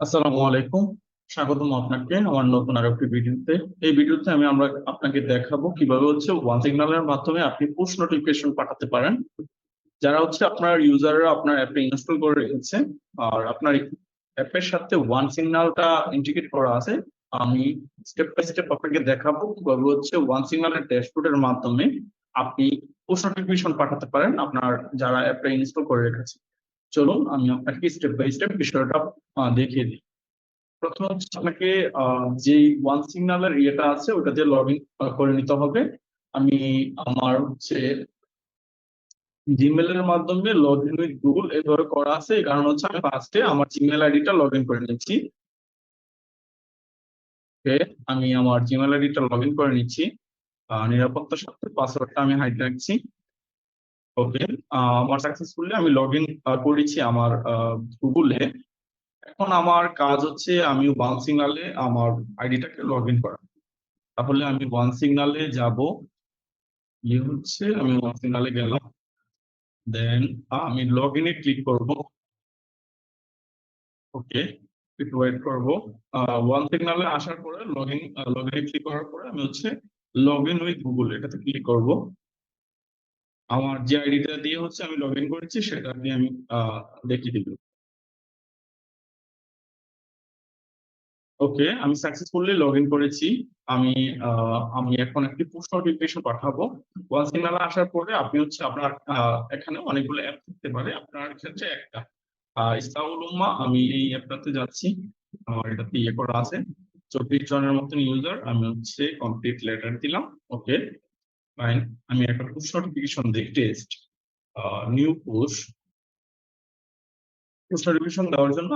আসসালামু আলাইকুম। স্বাগতম আপনাকে আমার নতুন আর একটি ভিডিওতে। এই ভিডিওতে আমরা আপনাকে দেখাবো কিভাবে ওয়ান সিগন্যালের মাধ্যমে আপনি পুশ নোটিফিকেশন পাঠাতে পারেন। যারা আপনার ইউজাররা আপনার অ্যাপে ইনস্টল করে রেখেছে আর আপনার অ্যাপের সাথে ওয়ান সিগন্যালটা ইন্টিগ্রেট করা আছে। আমি স্টেপ বাই স্টেপ আপনাকে দেখাবো কিভাবে ওয়ান সিগন্যালের ড্যাশবোর্ডের মাধ্যমে আপনি পুশ নোটিফিকেশন পাঠাতে পারেন আপনার যারা অ্যাপটা ইনস্টল করে রেখেছে। চলুন আমি আপনাকে স্টেপ বাই স্টেপ বিষয়টা দেখিয়ে দিই। প্রথমে আপনাকে যে ওয়ান সিগন্যালের ইয়েটা আছে ওটা দিয়ে লগ ইন করে নিতে হবে। আমি আমার জিমেল এর মাধ্যমে লগ ইন উইথ গুগল এভাবে করা আছে, এই কারণ আমি ফার্স্টে আমার জিমেল আইডিটা লগ ইন করে নিচ্ছি। ওকে, আমি আমার জিমেল আইডিটা লগ ইন করে নিচ্ছি। নিরাপত্তার সাথে পাসওয়ার্ডটা আমি হাইড রাখছি। ওকে, আমার সাকসেসফুলি আমি লগ ইন করেছি আমার গুগলে। এখন আমার কাজ আমি ওয়ান সিগন্যালে আমার আইডিটাকে লগ ইন করা। তাহলে আমি ওয়ান সিগন্যালে যাব। আমি ওয়ান সিগন্যালে গেলাম, দেন আমি লগ ইনে ক্লিক করব। ওকে, একটু ওয়েট করব। ওয়ান সিগন্যালে আসার পরে লগ ইনে ক্লিক করার পরে আমি লগ ইন উইথ গুগল এটাতে ক্লিক করব। আমার যে আইডিটা দিয়ে আমি লগ ইন করেছি সেটা দিয়ে আমি দেখিয়ে দিব। ওকে, আমি সাকসেসফুলি লগ ইন করেছি। আমি আমি এখন একটি পুশ নোটিফিকেশন পাঠাবো। ওয়ান সিগন্যালে আসার পরে আপনি আপনার এখানে অনেকগুলো অ্যাপ থাকতে পারে, আপনার ক্ষেত্রে একটা ইসলামুল উম্মাহ, আমি এই অ্যাপটাতে যাচ্ছি। আমার এটাতে ইয়ে করা আছে 24 জনের মতন ইউজার। আমি কমপ্লিট লেটার দিলাম। ওকে, ফাইন। আমি একটা পুশ নোটিফিকেশন দিই, test new push. Push notification দেওয়ার জন্য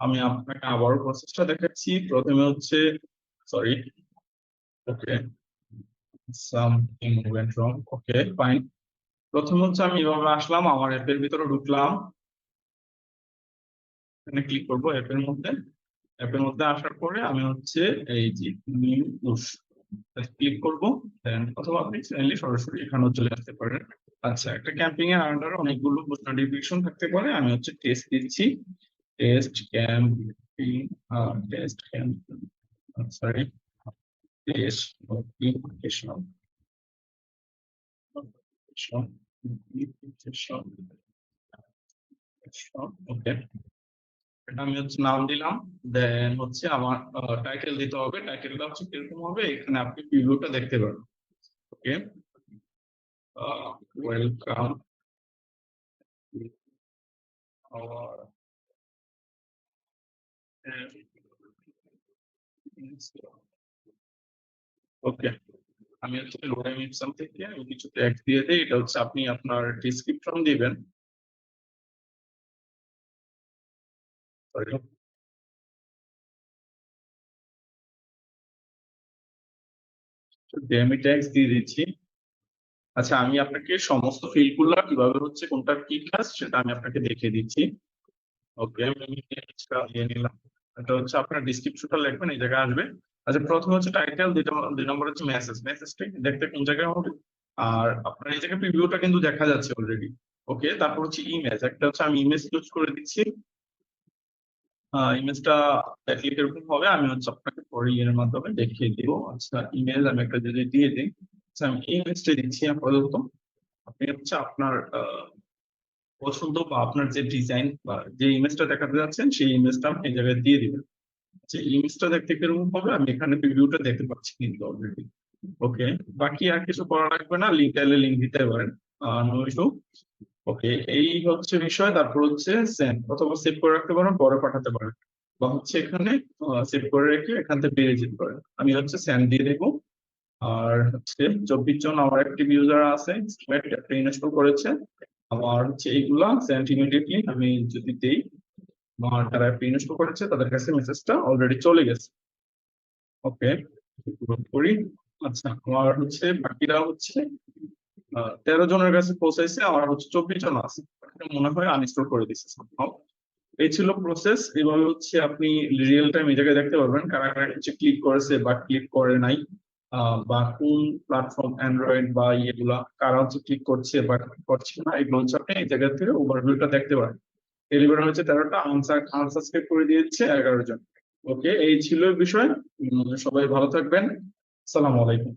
আমি আপনাকে আবারও প্রসেসটা দেখাচ্ছি। প্রথমে সরি, ওকে, সামথিং ওয়েন্ট রং। ওকে, ফাইন। প্রথম আমি এভাবে আসলাম, আমার অ্যাপের ভিতরে ঢুকলাম। এখানে ক্লিক করব অ্যাপের মধ্যে আসার পরে আমি এই যে নিউ পুশ ক্লিক করব। দেন অথবা আপনি চাইলে সরাসরি এখানেও চলে আসতে পারেন। আচ্ছা, একটা ক্যাম্পিং এর আন্ডারে অনেকগুলো পুশ নোটিফিকেশন থাকতে পারে। আমি টেস্ট দিচ্ছি। Test camping, test camping, sorry, test notification, okay, এটা আমি নাম দিলাম। দেন আমার টাইটেল দিতে হবে। টাইটেলটা কিরকম হবে, এখানে আপনি প্রিভিউটা দেখতে পারেন। ওকে, ওয়েলকাম আওয়ার, ওকে, আমি devmeasin থেকে আমি কিছু ট্যাগ দিয়ে দিই। এটা আপনি আপনার ডেসক্রিপশন দিবেন। সরি, ডেমি ট্যাগস দিয়ে দিচ্ছি। আচ্ছা, আমি আপনাকে সমস্ত ফিল্ডগুলো কিভাবে কোনটা কি কাজ সেটা আমি আপনাকে দেখিয়ে দিচ্ছি। ওকে, আমি এটা দিয়ে নিলাম। এটা আপনার ডিসক্রিপশনটা লিখবেন, এই জায়গায় আসবে। আচ্ছা, প্রথমে টাইটেল, দুই নম্বর মেসেজটা দেখতে কোন জায়গায় হবে। আর আপনার এই জায়গায় প্রিভিউটা কিন্তু দেখা যাচ্ছে অলরেডি। ওকে, তারপর ইমেজ, একটা আমি ইমেজ ইউজ করে দিচ্ছি। ইমেজটা দেখলে কিরকম হবে আমি আপনাকে পরে এর মাধ্যমে দেখিয়ে দিব। আচ্ছা, ইমেজ আমি একটা যদি দিয়ে দিই। আচ্ছা, আমি ইমেজটা দিচ্ছি আপাতত। আপনি আপনার পছন্দ বা আপনার যে ডিজাইন বা যে ইমেজটা দেখাতে যাচ্ছেন সেই ইমেজটা আপনি এই জায়গায় দিয়ে দিবেন। যে ইমেজটা দেখতে কিরকম হবে আমি এখানে প্রিভিউটা দেখতে পাচ্ছি কিন্তু অলরেডি। ওকে, বাকি আর কিছু করা লাগবে না, লিঙ্ক চাইলে লিঙ্ক দিতে পারেন, নো ইস্যু। ওকে, এই বিষয়। তারপর সেন্ড অথবা সেভ করে রাখতে পারেন, পরে পাঠাতে পারেন, বা এখানে সেভ করে রেখে এখান থেকে বেরিয়ে যেতে পারেন। আমি সেন্ড দিয়ে দেবো। আর 24 জন আমার অ্যাক্টিভ ইউজার আছে, ইনস্টল করেছে। আমার এইগুলা সেন্ড ইমিডিয়েটলি আমি যদি দেই, আমার যারা ইনস্টল করেছে তাদের কাছে মেসেজটা অলরেডি চলে গেছে। ওকে, করি। আচ্ছা, আমার বাকিরা 13 জনের কাছে পৌঁছাইছে, আমার 24 জন আছে, মনে হয় আনইনস্টল করে দিচ্ছে somehow। এই ছিল প্রসেস। এভাবে আপনি রিয়েল টাইম এই জায়গায় দেখতে পারবেন কারা কারা ক্লিক করেছে বা ক্লিক করে নাই, বা কোন প্ল্যাটফর্ম, অ্যান্ড্রয়েড বা ইয়েগুলা কারা ক্লিক করছে বা করছে না, এগুলো আপনি এই জায়গা থেকে ওভারভিউটা দেখতে পারেন। ডেলিভার হয়েছে 13টা, আনসাবস্ক্রাইব করে দিয়েছে 11 জন। ওকে, এই ছিল বিষয়। সবাই ভালো থাকবেন। সালাম আলাইকুম।